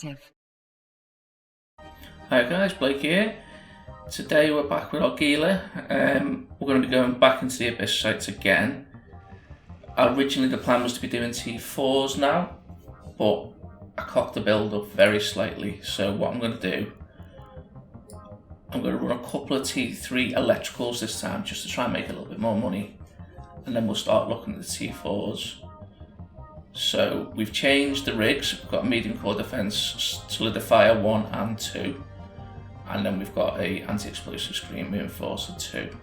active. Hi guys, Blake here. Today we're back with our Gila. We're going to be going back into the Abyss sites again. Originally the plan was to be doing T4s now, but I cocked the build up very slightly. So what I'm going to do, I'm going to run a couple of T3 electricals this time just to try and make a little bit more money. And then we'll start looking at the T4s. So we've changed the rigs. We've got a medium core defense solidifier 1 and 2. And then we've got a anti-explosive screen reinforcer 2.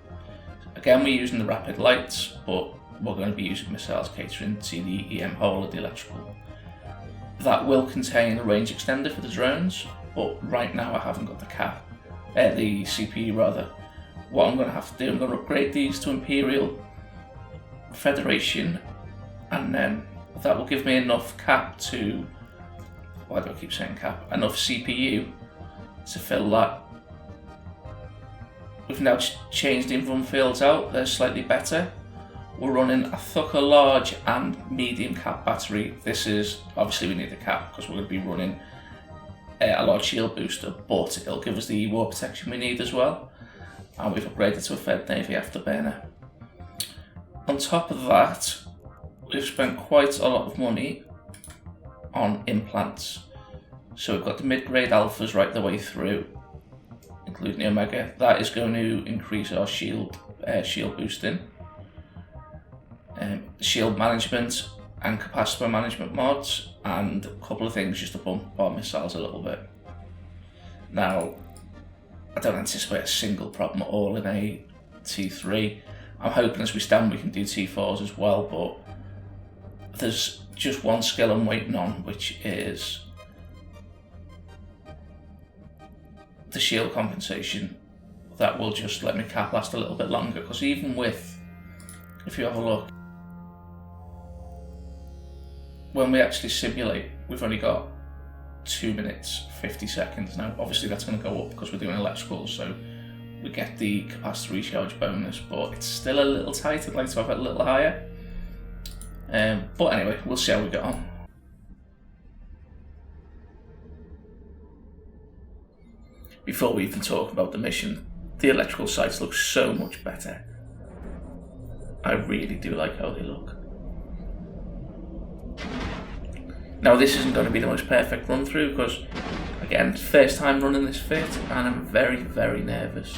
Again, we're using the rapid lights, but we're going to be using missiles catering to the EM hole of the electrical. That will contain a range extender for the drones, but right now I haven't got the CPU rather. What I'm going to have to do, I'm going to upgrade these to Imperial Federation, and then that will give me enough why do I keep saying cap? Enough CPU to fill that. We've now changed the run fields out, they're slightly better. We're running a Thucker large and medium cap battery. This is, obviously we need the cap because we're going to be running a large shield booster, but it'll give us the war protection we need as well. And we've upgraded to a Fed Navy afterburner. On top of that, we've spent quite a lot of money on implants. So we've got the mid-grade alphas right the way through, including the Omega. That is going to increase our shield boosting, shield management and capacitor management mods, and a couple of things just to bump our missiles a little bit. Now, I don't anticipate a single problem at all in a T3. I'm hoping as we stand we can do T4s as well, but there's just one skill I'm waiting on, which is the shield compensation. That will just let me cap last a little bit longer, because even with, if you have a look, when we actually simulate, we've only got 2 minutes 50 seconds. Now obviously that's going to go up because we're doing electrical, so we get the capacitor recharge bonus, but it's still a little tight. I'd like to have it a little higher. But anyway, we'll see how we get on. Before we even talk about the mission, the electrical sites look so much better. I really do like how they look. Now this isn't going to be the most perfect run through because, again, first time running this fit and I'm very, very nervous.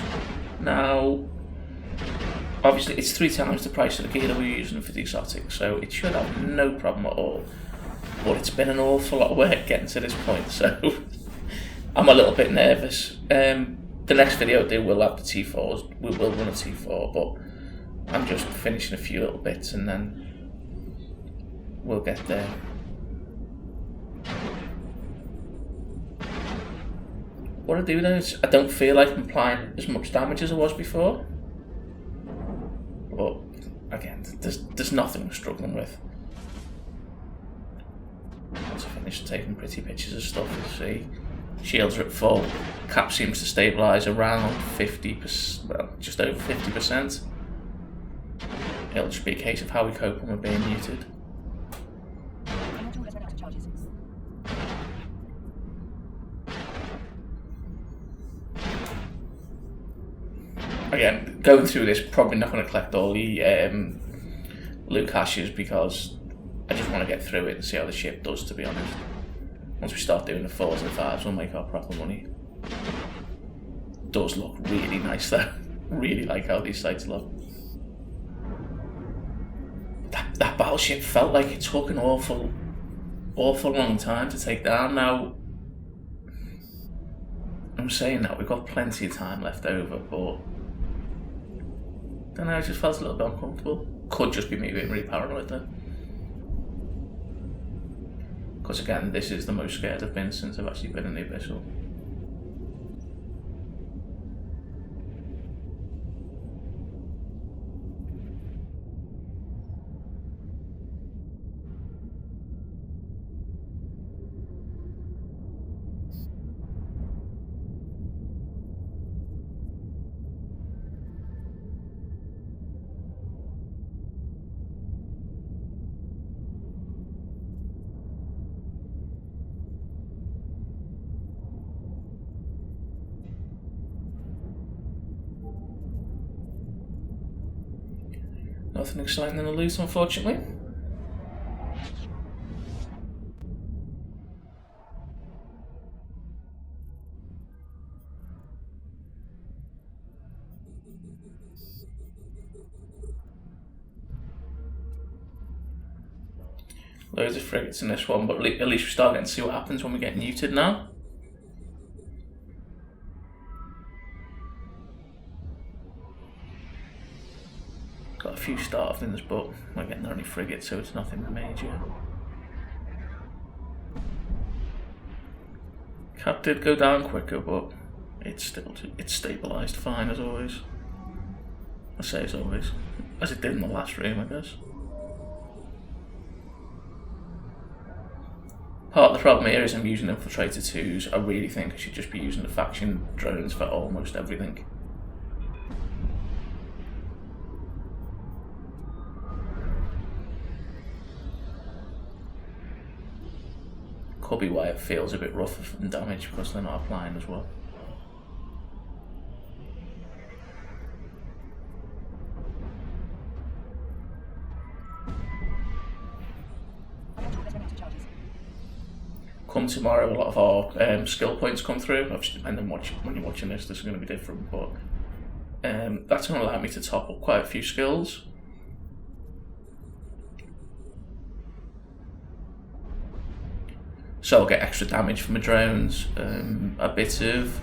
Now, obviously it's 3 times the price of the Gila we're using for the exotic, so it should have no problem at all. But it's been an awful lot of work getting to this point, so I'm a little bit nervous. The next video I do will have the T4s. We will run a T4, but I'm just finishing a few little bits and then we'll get there. What I do then is I don't feel like I'm applying as much damage as I was before. But again, there's nothing I'm struggling with. Once I finish taking pretty pictures of stuff, you'll see shields are at full. Cap seems to stabilise around 50%, well, just over 50%. It'll just be a case of how we cope when we're being muted. Again, going through this, probably not going to collect all the loot caches because I just want to get through it and see how the ship does, to be honest. Once we start doing the 4s and 5s, we'll make our proper money. Does look really nice though. Really like how these sites look. That battleship felt like it took an awful long time to take down. Now, I'm saying that we've got plenty of time left over, but I don't know, I just felt a little bit uncomfortable. Could just be me being really paranoid though. Because again, this is the most scared I've been since I've actually been in the Abyssal. Nothing exciting in the loot, unfortunately. Loads of frigates in this one, but at least we start getting to see what happens when we get neutered now. Got a few starved in this, but we're getting only frigates, so it's nothing major. Cap did go down quicker, but it's stabilised fine as always. I say as always, as it did in the last room, I guess. Part of the problem here is I'm using Infiltrator 2s. I really think I should just be using the faction drones for almost everything. Could be why it feels a bit rougher from damage, because they're not applying as well. Come tomorrow, a lot of our skill points come through. Obviously, depending on when you're watching this is going to be different, but that's going to allow me to top up quite a few skills. So I'll get extra damage from my drones, a bit of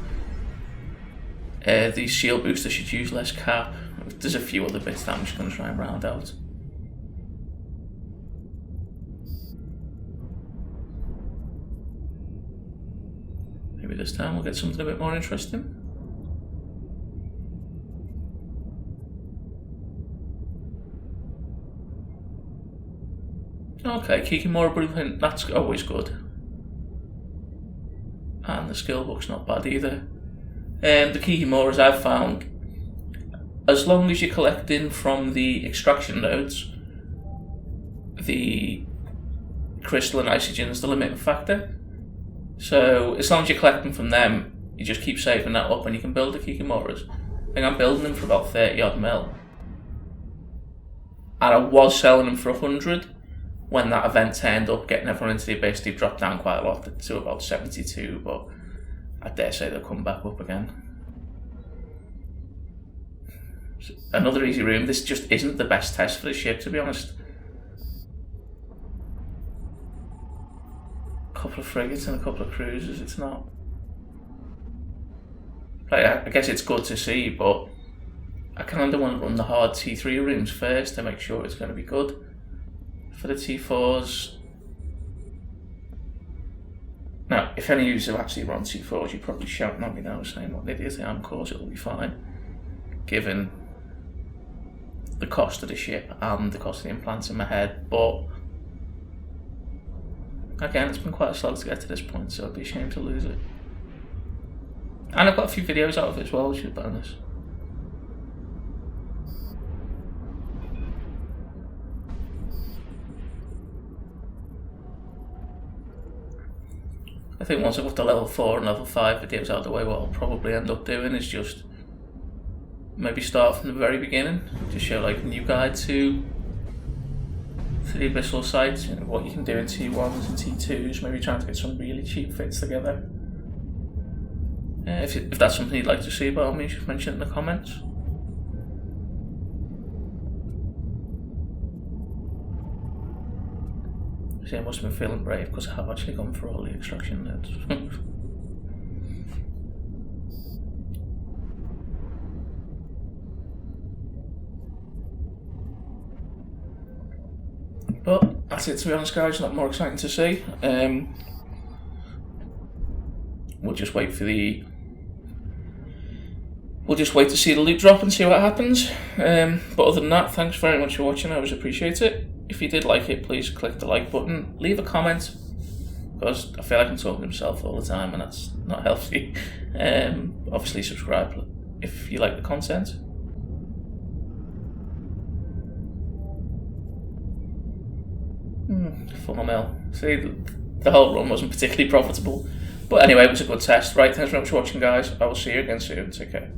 these shield boosters should use less cap. There's a few other bits that I'm just going to try and round out. Maybe this time we'll get something a bit more interesting. Okay, Kikimora Blueprint, that's always good. And the skill book's not bad either. The Kikimoras I've found, as long as you're collecting from the extraction nodes, the crystal and isogen is the limiting factor. So as long as you're collecting from them, you just keep saving that up and you can build the Kikimoras. I think I'm building them for about 30 odd mil. And I was selling them for 100. When that event turned up, getting everyone into the abyss, they've dropped down quite a lot to about 72, but I dare say they'll come back up again. So another easy room. This just isn't the best test for the ship, to be honest. A couple of frigates and a couple of cruisers, it's not. Like, I guess it's good to see, but I kind of want to run the hard T3 rooms first to make sure it's going to be good. For the T4s. Now, if any of you have actually run T4s, you're probably shouting at me now saying what it is. Of course, it'll be fine, given the cost of the ship and the cost of the implants in my head. But again, it's been quite a slog to get to this point, so I'd be ashamed to lose it. And I've got a few videos out of it as well, which is a bonus. I think once I've got the level 4 and level 5 videos out of the way, what I'll probably end up doing is just maybe start from the very beginning, just show like a new guide to the abyssal sites, you know, what you can do in T1s and T2s, maybe trying to get some really cheap fits together. If that's something you'd like to see, by all means, just mention it in the comments. See, I must have been feeling brave because I have actually gone for all the extraction nodes. But that's it, to be honest, guys. Not more exciting to see. We'll just wait to see the loot drop and see what happens. But other than that, thanks very much for watching. I always appreciate it. If you did like it, please click the like button. Leave a comment, because I feel like I'm talking to myself all the time and that's not healthy. Obviously subscribe if you like the content. $4 See, the whole run wasn't particularly profitable. But anyway, it was a good test. Right, thanks very much for watching, guys. I will see you again soon. Take care.